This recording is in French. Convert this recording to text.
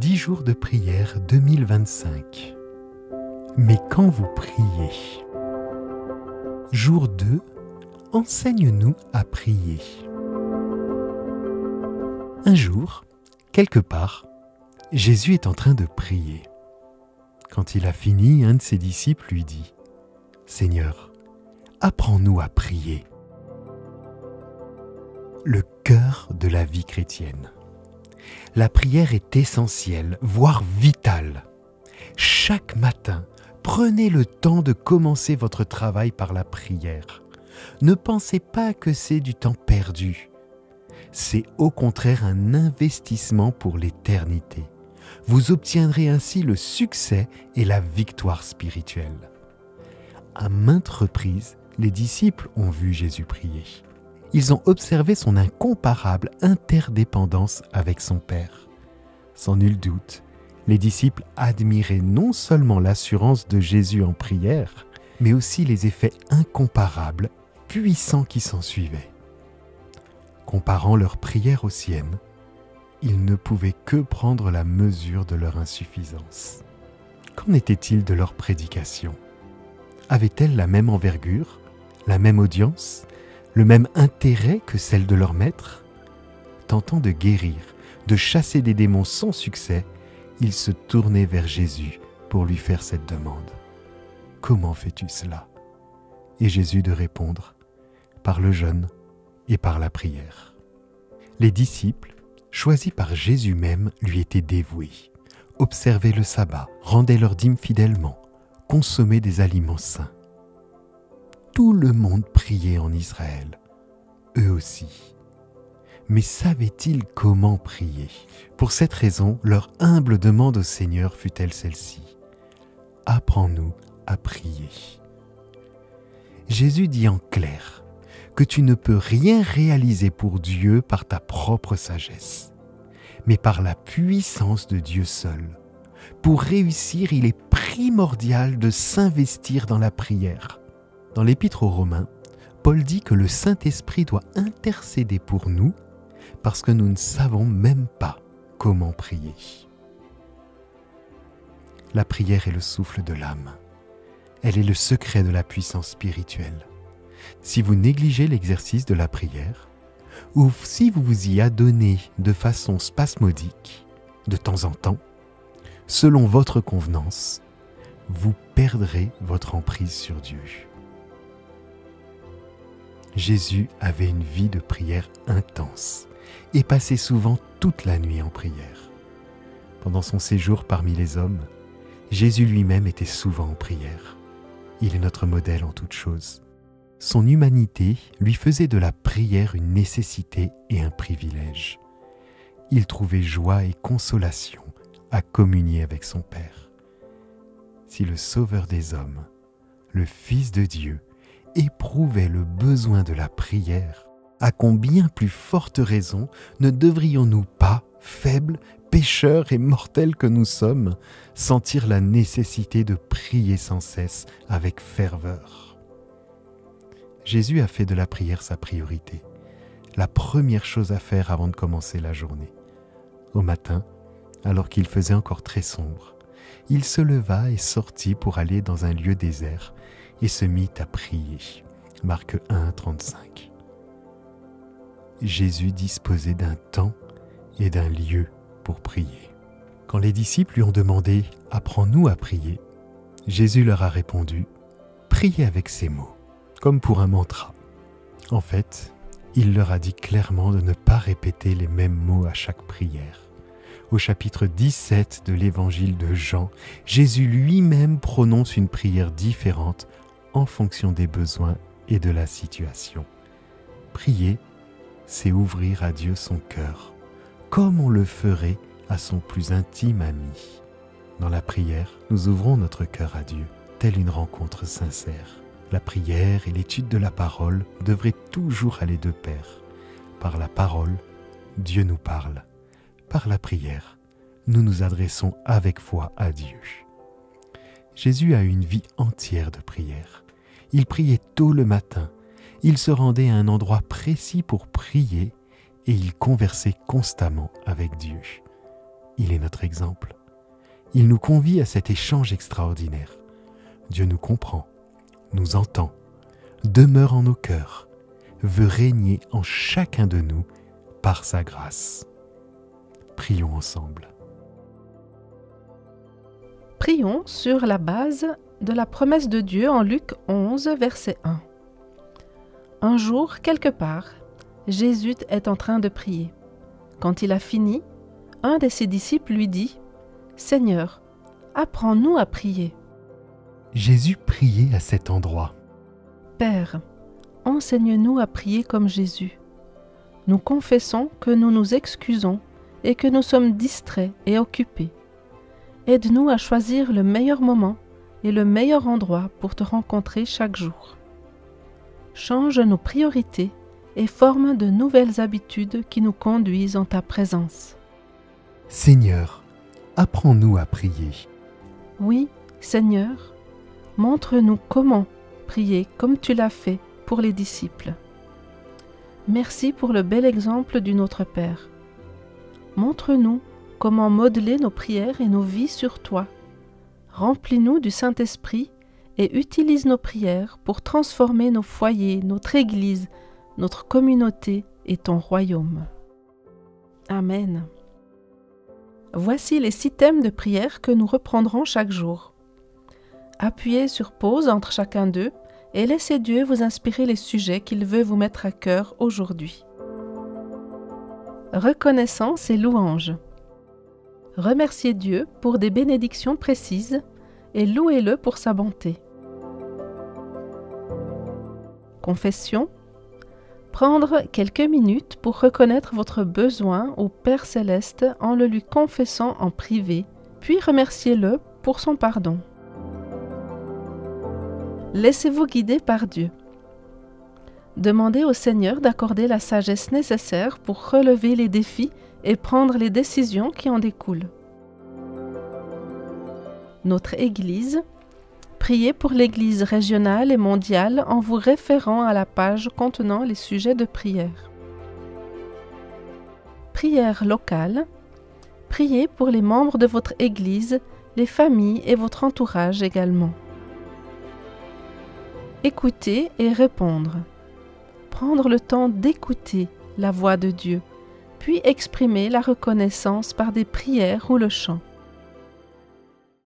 10 jours de prière 2025. Mais quand vous priez. Jour 2. Enseigne-nous à prier. Un jour, quelque part, Jésus est en train de prier. Quand il a fini, un de ses disciples lui dit « Seigneur, apprends-nous à prier. » Le cœur de la vie chrétienne. La prière est essentielle, voire vitale. Chaque matin, prenez le temps de commencer votre travail par la prière. Ne pensez pas que c'est du temps perdu. C'est au contraire un investissement pour l'éternité. Vous obtiendrez ainsi le succès et la victoire spirituelle. À maintes reprises, les disciples ont vu Jésus prier. Ils ont observé son incomparable interdépendance avec son Père. Sans nul doute, les disciples admiraient non seulement l'assurance de Jésus en prière, mais aussi les effets incomparables, puissants qui s'ensuivaient. Comparant leur prière aux siennes, ils ne pouvaient que prendre la mesure de leur insuffisance. Qu'en était-il de leur prédication ? Avait-elle la même envergure, la même audience, le même intérêt que celle de leur maître ? Tentant de guérir, de chasser des démons sans succès, ils se tournaient vers Jésus pour lui faire cette demande. « Comment fais-tu cela ?» Et Jésus de répondre « Par le jeûne et par la prière. » Les disciples, choisis par Jésus même, lui étaient dévoués. Observaient le sabbat, rendaient leur dîme fidèlement, consommaient des aliments sains. Tout le monde priait en Israël, eux aussi. Mais savaient-ils comment prier ? Pour cette raison, leur humble demande au Seigneur fut-elle celle-ci. « Apprends-nous à prier. » Jésus dit en clair que tu ne peux rien réaliser pour Dieu par ta propre sagesse, mais par la puissance de Dieu seul. Pour réussir, il est primordial de s'investir dans la prière. Dans l'Épître aux Romains, Paul dit que le Saint-Esprit doit intercéder pour nous parce que nous ne savons même pas comment prier. La prière est le souffle de l'âme. Elle est le secret de la puissance spirituelle. Si vous négligez l'exercice de la prière, ou si vous vous y adonnez de façon spasmodique, de temps en temps, selon votre convenance, vous perdrez votre emprise sur Dieu. Jésus avait une vie de prière intense et passait souvent toute la nuit en prière. Pendant son séjour parmi les hommes, Jésus lui-même était souvent en prière. Il est notre modèle en toutes choses. Son humanité lui faisait de la prière une nécessité et un privilège. Il trouvait joie et consolation à communier avec son Père. Si le Sauveur des hommes, le Fils de Dieu, éprouvait le besoin de la prière, à combien plus forte raison ne devrions-nous pas, faibles, pécheurs et mortels que nous sommes, sentir la nécessité de prier sans cesse avec ferveur. Jésus a fait de la prière sa priorité, la première chose à faire avant de commencer la journée. Au matin, alors qu'il faisait encore très sombre, il se leva et sortit pour aller dans un lieu désert et se mit à prier. Marc 1, 35. Jésus disposait d'un temps et d'un lieu pour prier. Quand les disciples lui ont demandé « Apprends-nous à prier », Jésus leur a répondu « Priez avec ces mots », comme pour un mantra. En fait, il leur a dit clairement de ne pas répéter les mêmes mots à chaque prière. Au chapitre 17 de l'évangile de Jean, Jésus lui-même prononce une prière différente en fonction des besoins et de la situation. Prier, c'est ouvrir à Dieu son cœur, comme on le ferait à son plus intime ami. Dans la prière, nous ouvrons notre cœur à Dieu, telle une rencontre sincère. La prière et l'étude de la parole devraient toujours aller de pair. Par la parole, Dieu nous parle. Par la prière, nous nous adressons avec foi à Dieu. Jésus a eu une vie entière de prière. Il priait tôt le matin. Il se rendait à un endroit précis pour prier et il conversait constamment avec Dieu. Il est notre exemple. Il nous convie à cet échange extraordinaire. Dieu nous comprend, nous entend, demeure en nos cœurs, veut régner en chacun de nous par sa grâce. Prions ensemble. Prions sur la base de la promesse de Dieu en Luc 11, verset 1. Un jour, quelque part, Jésus est en train de prier. Quand il a fini, un de ses disciples lui dit « Seigneur, apprends-nous à prier. » Jésus priait à cet endroit. Père, enseigne-nous à prier comme Jésus. Nous confessons que nous nous excusons et que nous sommes distraits et occupés. Aide-nous à choisir le meilleur moment et le meilleur endroit pour te rencontrer chaque jour. Change nos priorités et forme de nouvelles habitudes qui nous conduisent en ta présence. Seigneur, apprends-nous à prier. Oui, Seigneur, montre-nous comment prier comme tu l'as fait pour les disciples. Merci pour le bel exemple du Notre Père. Montre-nous comment modeler nos prières et nos vies sur toi. Remplis-nous du Saint-Esprit et utilise nos prières pour transformer nos foyers, notre Église, notre communauté et ton royaume. Amen. Voici les 6 thèmes de prière que nous reprendrons chaque jour. Appuyez sur pause entre chacun d'eux et laissez Dieu vous inspirer les sujets qu'il veut vous mettre à cœur aujourd'hui. Reconnaissance et louange. Remerciez Dieu pour des bénédictions précises et louez-le pour sa bonté. Confession. Prendre quelques minutes pour reconnaître votre besoin au Père Céleste en le lui confessant en privé, puis remerciez-le pour son pardon. Laissez-vous guider par Dieu. Demandez au Seigneur d'accorder la sagesse nécessaire pour relever les défis et prendre les décisions qui en découlent. Notre Église. Priez pour l'Église régionale et mondiale en vous référant à la page contenant les sujets de prière. Prière locale. Priez pour les membres de votre Église, les familles et votre entourage également. Écouter et répondre. Prendre le temps d'écouter la voix de Dieu, puis exprimer la reconnaissance par des prières ou le chant.